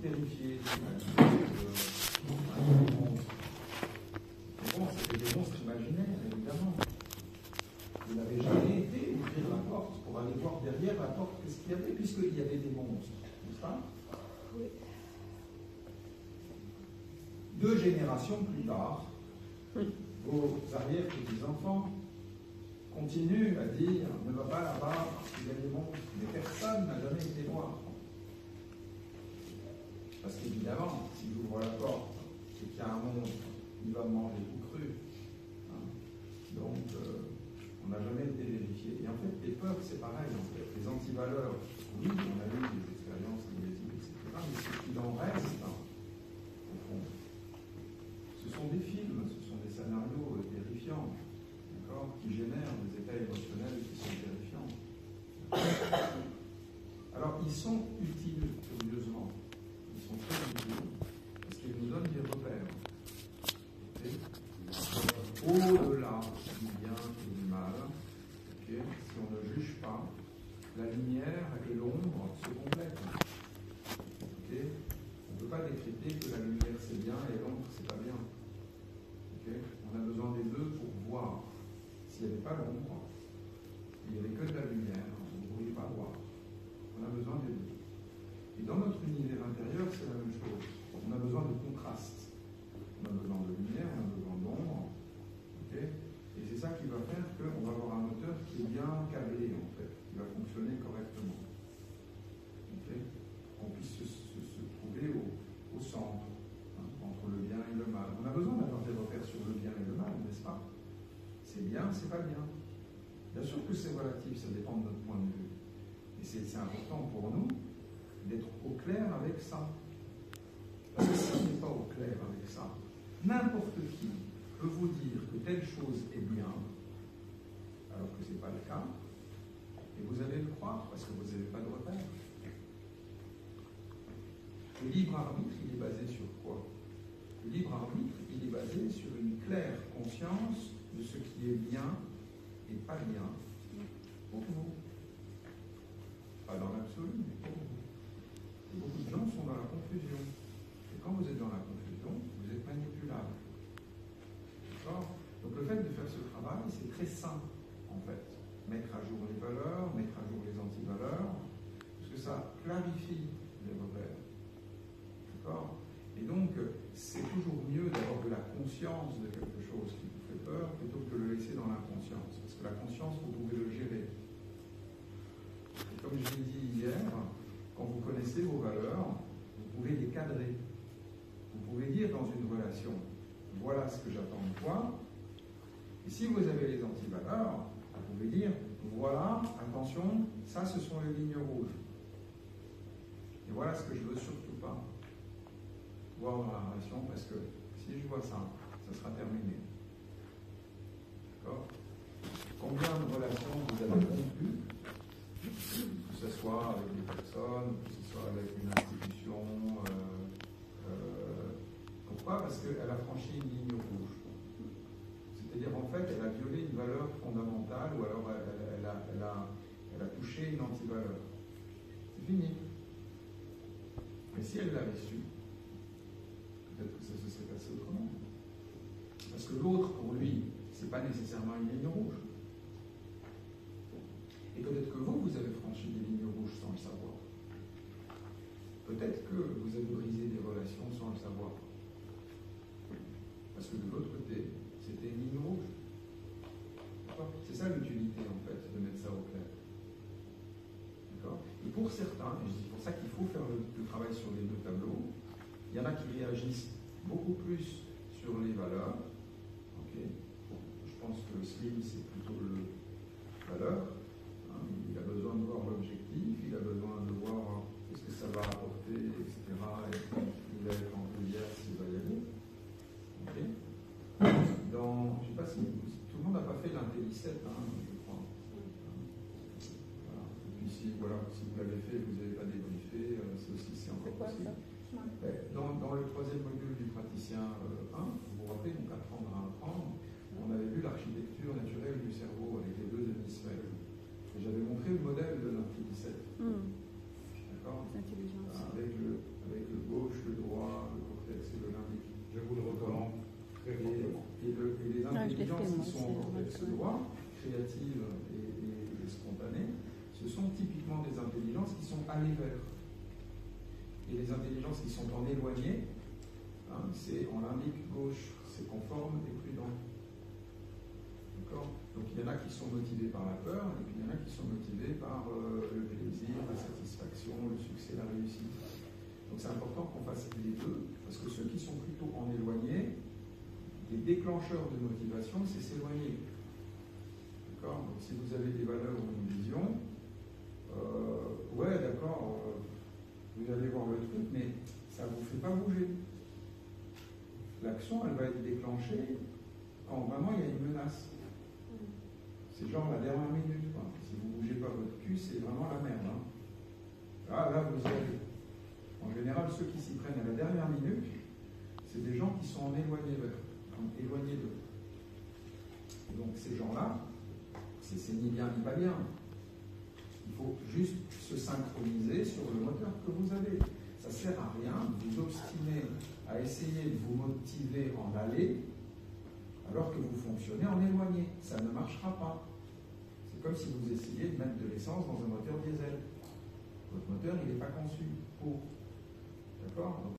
terrifié d'imaginer des monstres. Mais bon, c'était des monstres imaginaires, évidemment. Vous n'avez jamais été ouvrir la porte pour aller voir derrière la porte qu'est-ce qu'il y avait, puisqu'il y avait des monstres, n'est-ce pas? Oui. 2 générations plus tard, vos arrière-petits-enfants continuent à dire ne va pas là-bas parce qu'il y a des monstres, mais personne n'a jamais été voir. Parce qu'évidemment, si j'ouvre la porte et qu'il y a un monstre, il va me manger tout cru. Hein. Donc, on n'a jamais été vérifié. Et en fait, les peurs, c'est pareil. En fait. Les antivaleurs, oui, on a eu des expériences négatives, etc. Mais ce qu'il en reste, au fond, ce sont des films, ce sont des scénarios terrifiants, qui génèrent des états émotionnels qui sont terrifiants. Alors, ils sont utiles, curieusement. Ils sont très utiles, parce qu'ils nous donnent des repères. Okay. Au-delà du bien et du mal, okay, si on ne juge pas, la lumière et l'ombre se complètent. Okay. On ne peut pas décréter que la lumière c'est bien et l'ombre c'est pas bien. Okay. On a besoin des deux pour voir. S'il n'y avait pas l'ombre, il n'y avait que de la lumière, on ne pouvait pas voir. On a besoin des deux. Et dans notre univers intérieur, c'est la même chose. On a besoin de contraste. On a besoin de lumière, on a besoin d'ombre. Okay. Et c'est ça qui va faire qu'on va avoir un moteur qui est bien câblé, en fait, qui va fonctionner correctement. Okay. Qu'on puisse se trouver au centre, hein, entre le bien et le mal. On a besoin d'avoir des repères sur le bien et le mal, n'est-ce pas? C'est bien, c'est pas bien. Bien sûr que c'est relatif, ça dépend de notre point de vue. Et c'est important pour nous d'être au clair avec ça. Parce que si on n'est pas au clair avec ça, n'importe qui peut vous dire que telle chose est bien, alors que ce n'est pas le cas, et vous allez le croire parce que vous n'avez pas de repère. Le libre arbitre, il est basé sur quoi? Le libre arbitre, il est basé sur une claire conscience de ce qui est bien et pas bien pour vous. Pas dans l'absolu, mais pour vous. Et beaucoup de gens sont dans la confusion. Et quand vous êtes dans la confusion, vous êtes manipulable. D'accord? Donc le fait de faire ce travail, c'est très sain, en fait. Mettre à jour les valeurs, mettre à jour les antivaleurs, parce que ça clarifie les repères. D'accord? Et donc, c'est toujours mieux d'avoir de la conscience de quelque chose qui vous fait peur plutôt que de le laisser dans l'inconscience. Parce que la conscience, vous pouvez le gérer. Et comme je l'ai dit hier, quand vous connaissez vos valeurs, vous pouvez les cadrer. Vous pouvez dire dans une relation, voilà ce que j'attends de toi. Et si vous avez les antivaleurs, vous pouvez dire, voilà, attention, ça ce sont les lignes rouges. Et voilà ce que je veux surtout pas voir dans la relation, parce que si je vois ça, ça sera terminé. D'accord? Combien de relations vous avez rompues, que ce soit avec des personnes, que ce soit avec une institution, pourquoi? Parce qu'elle a franchi une ligne rouge. C'est-à-dire, en fait, elle a violé une valeur fondamentale, ou alors elle a touché une antivaleur. C'est fini. Mais si elle l'avait su, peut-être que ça se serait passé autrement. Parce que l'autre, pour lui, c'est pas nécessairement une ligne rouge. Et peut-être que vous avez franchi des lignes rouges sans le savoir. Peut-être que vous avez brisé des relations sans le savoir. Parce que de l'autre côté, c'était une ligne rouge. C'est ça l'utilité, en fait, de mettre ça au clair. D'accord? Et pour certains, et c'est pour ça qu'il faut faire le travail sur les deux tableaux, il y en a qui réagissent beaucoup plus sur les valeurs. Okay. Je pense que Slim, c'est plutôt le valeur. Hein. Il a besoin de voir l'objectif, il a besoin de voir ce que ça va apporter, etc. Et il va être enthousiaste s'il va y aller. Okay. Je ne sais pas si tout le monde n'a pas fait l'intelli-7, hein, je crois. Voilà. Et puis si vous l'avez fait et que vous n'avez pas débriefé, c'est encore possible. Dans le troisième module du praticien 1, vous vous rappelez, donc apprendre à apprendre, on avait vu l'architecture naturelle du cerveau avec les deux hémisphères. Et j'avais montré le modèle de l'intelli-7. D'accord? Avec le gauche qui sont en cortex droit, créatives et spontanées, ce sont typiquement des intelligences qui sont allées vers. Et les intelligences qui sont en éloigné, hein, c'est en limbique gauche, c'est conforme et prudent. D'accord ? Donc il y en a qui sont motivés par la peur, et puis il y en a qui sont motivés par le plaisir, la satisfaction, le succès, la réussite. Donc c'est important qu'on fasse les deux, parce que ceux qui sont plutôt en éloigné, les déclencheurs de motivation, c'est s'éloigner. D'accord ? Donc si vous avez des valeurs ou une vision, ouais, d'accord, vous allez voir le truc, mais ça ne vous fait pas bouger. L'action, elle va être déclenchée quand vraiment il y a une menace. C'est genre la dernière minute, quoi. Si vous ne bougez pas votre cul, c'est vraiment la merde. Hein. Ah, là, vous y allez. En général, ceux qui s'y prennent à la dernière minute, c'est des gens qui sont éloignés d'eux. Et donc, ces gens-là, c'est ni bien ni pas bien. Il faut juste se synchroniser sur le moteur que vous avez. Ça ne sert à rien de vous obstiner à essayer de vous motiver en aller, alors que vous fonctionnez en éloigné. Ça ne marchera pas. C'est comme si vous essayiez de mettre de l'essence dans un moteur diesel. Votre moteur, il n'est pas conçu pour. D'accord ? Donc